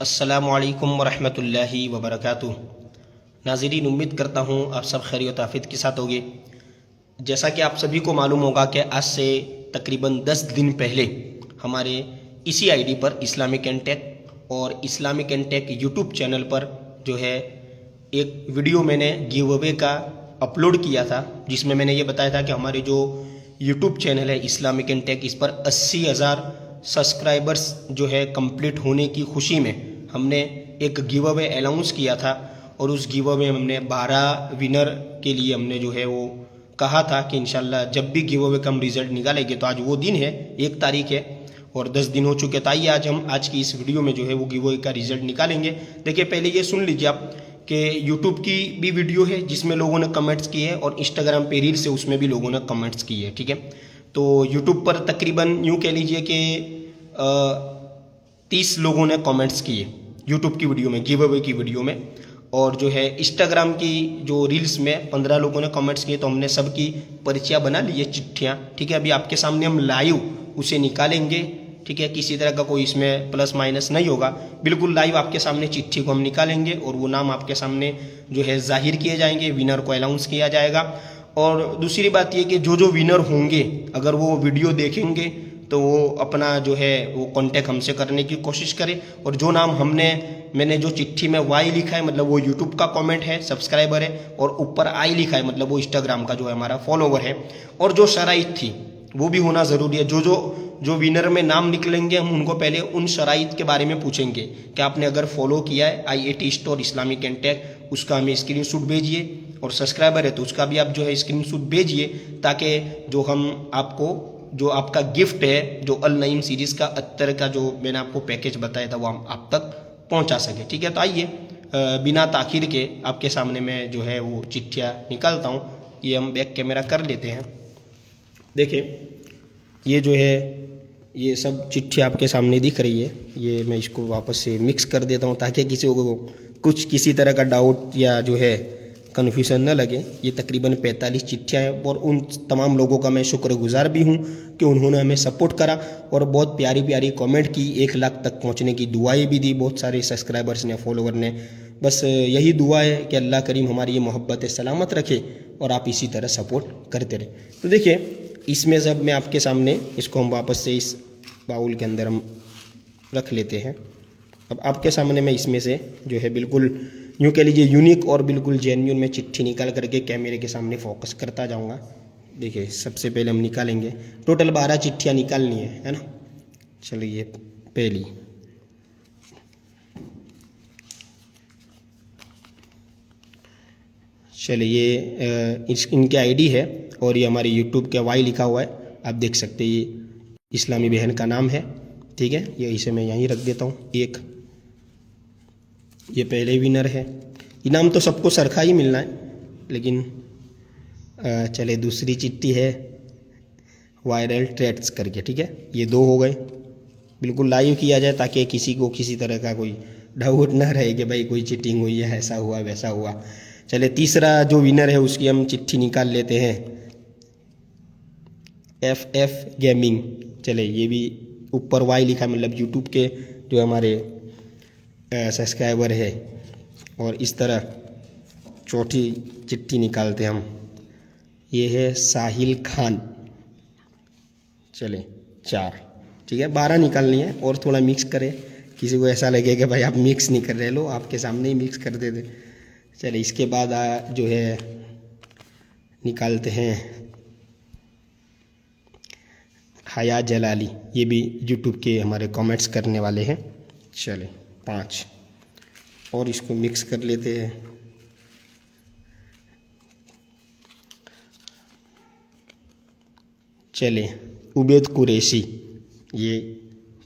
अस्सलामुअलैकुम वरहमतुल्लाहि वबरकातुह। नाज़रीन, उम्मीद करता हूँ आप सब खैरियत आफियत के साथ होंगे। जैसा कि आप सभी को मालूम होगा कि आज से तकरीबन 10 दिन पहले हमारे इसी आईडी पर इस्लामिक एंड टेक और Islamic and take YouTube channel पर जो है एक वीडियो मैंने गिव अवे का अपलोड किया था, जिसमें मैंने ये बताया था कि हमारे जो यूट्यूब चैनल है इस्लामिक एंड टेक, इस पर 80,000 सब्सक्राइबर्स जो है कंप्लीट होने की खुशी में हमने एक गिव अवे अनाउंस किया था। और उस गिव अवे में हमने 12 विनर के लिए हमने जो है वो कहा था कि इंशाल्लाह जब भी गिव अवे का हम रिजल्ट निकालेंगे, तो आज वो दिन है, 1 तारीख है और 10 दिन हो चुके। तो आइए आज हम आज की इस वीडियो में जो है वो गिव अवे का रिजल्ट निकालेंगे। देखिए, पहले ये सुन लीजिए आप कि यूट्यूब की भी वीडियो है जिसमें लोगों ने कमेंट्स किए हैं और इंस्टाग्राम पे रील्स है उसमें भी लोगों ने कमेंट्स किए हैं, ठीक है। तो यूट्यूब पर तकरीबन यूँ कह लीजिए कि 30 लोगों ने कमेंट्स किए यूट्यूब की वीडियो में, गिव अवे की वीडियो में। और जो है इंस्टाग्राम की जो रील्स में 15 लोगों ने कमेंट्स किए। तो हमने सबकी पर्चियाँ बना ली है, चिट्ठियाँ, ठीक है। अभी आपके सामने हम लाइव उसे निकालेंगे, ठीक है। किसी तरह का कोई इसमें प्लस माइनस नहीं होगा, बिल्कुल लाइव आपके सामने चिट्ठी को हम निकालेंगे और वो नाम आपके सामने जो है जाहिर किए जाएंगे, विनर को अनाउंस किया जाएगा। और दूसरी बात ये कि जो विनर होंगे, अगर वो वीडियो देखेंगे तो वो अपना जो है वो कांटेक्ट हमसे करने की कोशिश करें। और जो नाम मैंने जो चिट्ठी में वाई लिखा है, मतलब वो यूट्यूब का कमेंट है, सब्सक्राइबर है, और ऊपर आई लिखा है, मतलब वो इंस्टाग्राम का जो है हमारा फॉलोवर है। और जो शराइत थी वो भी होना ज़रूरी है। जो विनर में नाम निकलेंगे, हम उनको पहले उन शराइत के बारे में पूछेंगे कि आपने अगर फॉलो किया है IAT store Islamic and tech, उसका हमें स्क्रीनशॉट भेजिए। और सब्सक्राइबर है तो उसका भी आप जो है स्क्रीनशॉट भेजिए, ताकि जो हम आपको जो आपका गिफ्ट है, जो अल नईम सीरीज़ का अत्तर का जो मैंने आपको पैकेज बताया था, वो हम आप तक पहुंचा सके, ठीक है। तो आइए बिना ताखीर के आपके सामने मैं जो है वो चिट्ठियाँ निकालता हूँ। ये हम बैक कैमरा कर लेते हैं। देखिए, ये जो है ये सब चिट्ठी आपके सामने दिख रही है। ये मैं इसको वापस से मिक्स कर देता हूँ ताकि किसी को किसी तरह का डाउट या जो है कन्फ्यूज़न न लगे। ये तकरीबन 45 चिट्ठियाँ हैं और उन तमाम लोगों का मैं शुक्रगुजार भी हूँ कि उन्होंने हमें सपोर्ट करा और बहुत प्यारी प्यारी कमेंट की, 1 लाख तक पहुँचने की दुआएं भी दी बहुत सारे सब्सक्राइबर्स ने, फॉलोवर ने। बस यही दुआ है कि अल्लाह करीम हमारी ये मोहब्बत सलामत रखे और आप इसी तरह सपोर्ट करते रहे। तो देखिए, इसमें जब मैं आपके सामने इसको हम वापस से इस बाउल के अंदर हम रख लेते हैं। अब आपके सामने मैं इसमें से जो है बिल्कुल यूँ कह लीजिए यूनिक और बिल्कुल जेन्युइन में चिट्ठी निकाल करके कैमरे के सामने फोकस करता जाऊंगा। देखिए, सबसे पहले हम निकालेंगे, टोटल 12 चिट्ठियाँ निकालनी है ना। चलिए, पहली चलिए इनके आईडी है और ये हमारे यूट्यूब के वाई लिखा हुआ है, आप देख सकते हैं। ये इस्लामी बहन का नाम है, ठीक है। ये इसे मैं यहीं रख देता हूँ। एक ये पहले विनर है। इनाम तो सबको सरखा ही मिलना है, लेकिन चले दूसरी चिट्ठी है वायरल ट्रेड्स करके, ठीक है। ये 2 हो गए, बिल्कुल लाइव किया जाए ताकि किसी को किसी तरह का कोई डाउट ना रहे कि भाई कोई चीटिंग हुई है, ऐसा हुआ वैसा हुआ। चले तीसरा जो विनर है उसकी हम चिट्ठी निकाल लेते हैं, FF गेमिंग। चले, ये भी ऊपर वाई लिखा, मतलब यूट्यूब के जो हमारे सब्सक्राइबर है। और इस तरह चौथी चिट्ठी निकालते हम, ये है साहिल खान। चले 4, ठीक है। 12 निकालनी है और थोड़ा मिक्स करें, किसी को ऐसा लगे कि भाई आप मिक्स नहीं कर रहे, लो आपके सामने ही मिक्स कर देते। चले, इसके बाद जो है निकालते हैं हया जलाली, ये भी यूट्यूब के हमारे कमेंट्स करने वाले हैं। चले 5 और इसको मिक्स कर लेते हैं। चले, उबैद कुरैशी, ये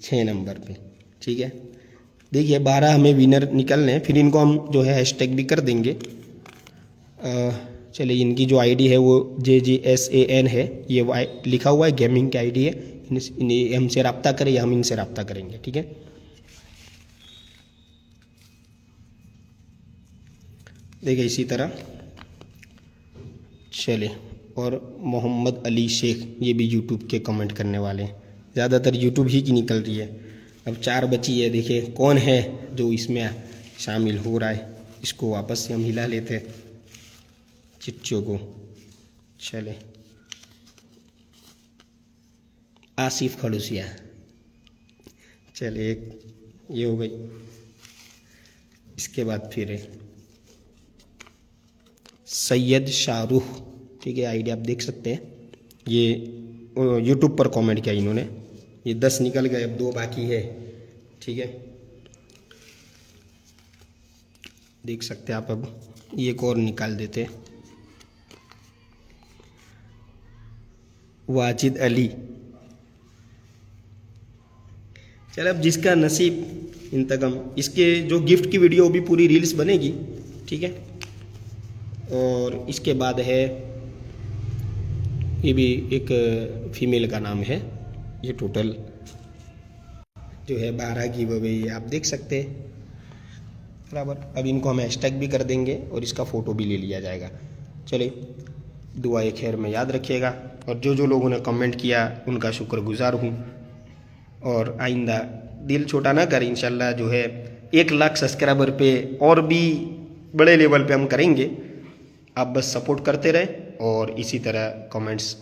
6 नंबर पे, ठीक है। देखिए, 12 हमें विनर निकलने हैं, फिर इनको हम जो है हैशटैग भी कर देंगे। चलिए, इनकी जो आईडी है वो JGSAN है, ये लिखा हुआ है, गेमिंग की आईडी है। इन्हें हमसे रब्ता करें या हम इनसे रब्ता करेंगे, ठीक है। देखिए, इसी तरह चले, और मोहम्मद अली शेख, ये भी यूट्यूब के कमेंट करने वाले हैं। ज़्यादातर यूट्यूब ही की निकल रही है। अब 4 बची है। देखिए कौन है जो इसमें शामिल हो रहा है, इसको वापस से हम हिला लेते हैं चिट्ठियों को। चले, आसिफ खड़ूसिया, चले एक ये हो गई। इसके बाद फिर है सैयद शाहरुख, ठीक है, आईडी आप देख सकते हैं। ये यूट्यूब पर कमेंट किया इन्होंने। ये 10 निकल गए, अब 2 बाकी है, ठीक है, देख सकते हैं आप। अब एक और निकाल देते, वाजिद अली। चल अब जिसका नसीब इंतकाम। इसके जो गिफ्ट की वीडियो भी पूरी रील्स बनेगी, ठीक है। और इसके बाद है ये भी एक फीमेल का नाम है। ये टोटल जो है 12 गिव अवे आप देख सकते हैं, बराबर। अब इनको हम हैशटैग भी कर देंगे और इसका फ़ोटो भी ले लिया जाएगा। चलिए, दुआए खैर में याद रखिएगा। और जो जो लोगों ने कमेंट किया उनका शुक्रगुजार हूँ। और आइंदा दिल छोटा ना करें, इंशाल्लाह जो है 1 लाख सब्सक्राइबर पे और भी बड़े लेवल पे हम करेंगे। आप बस सपोर्ट करते रहें और इसी तरह कमेंट्स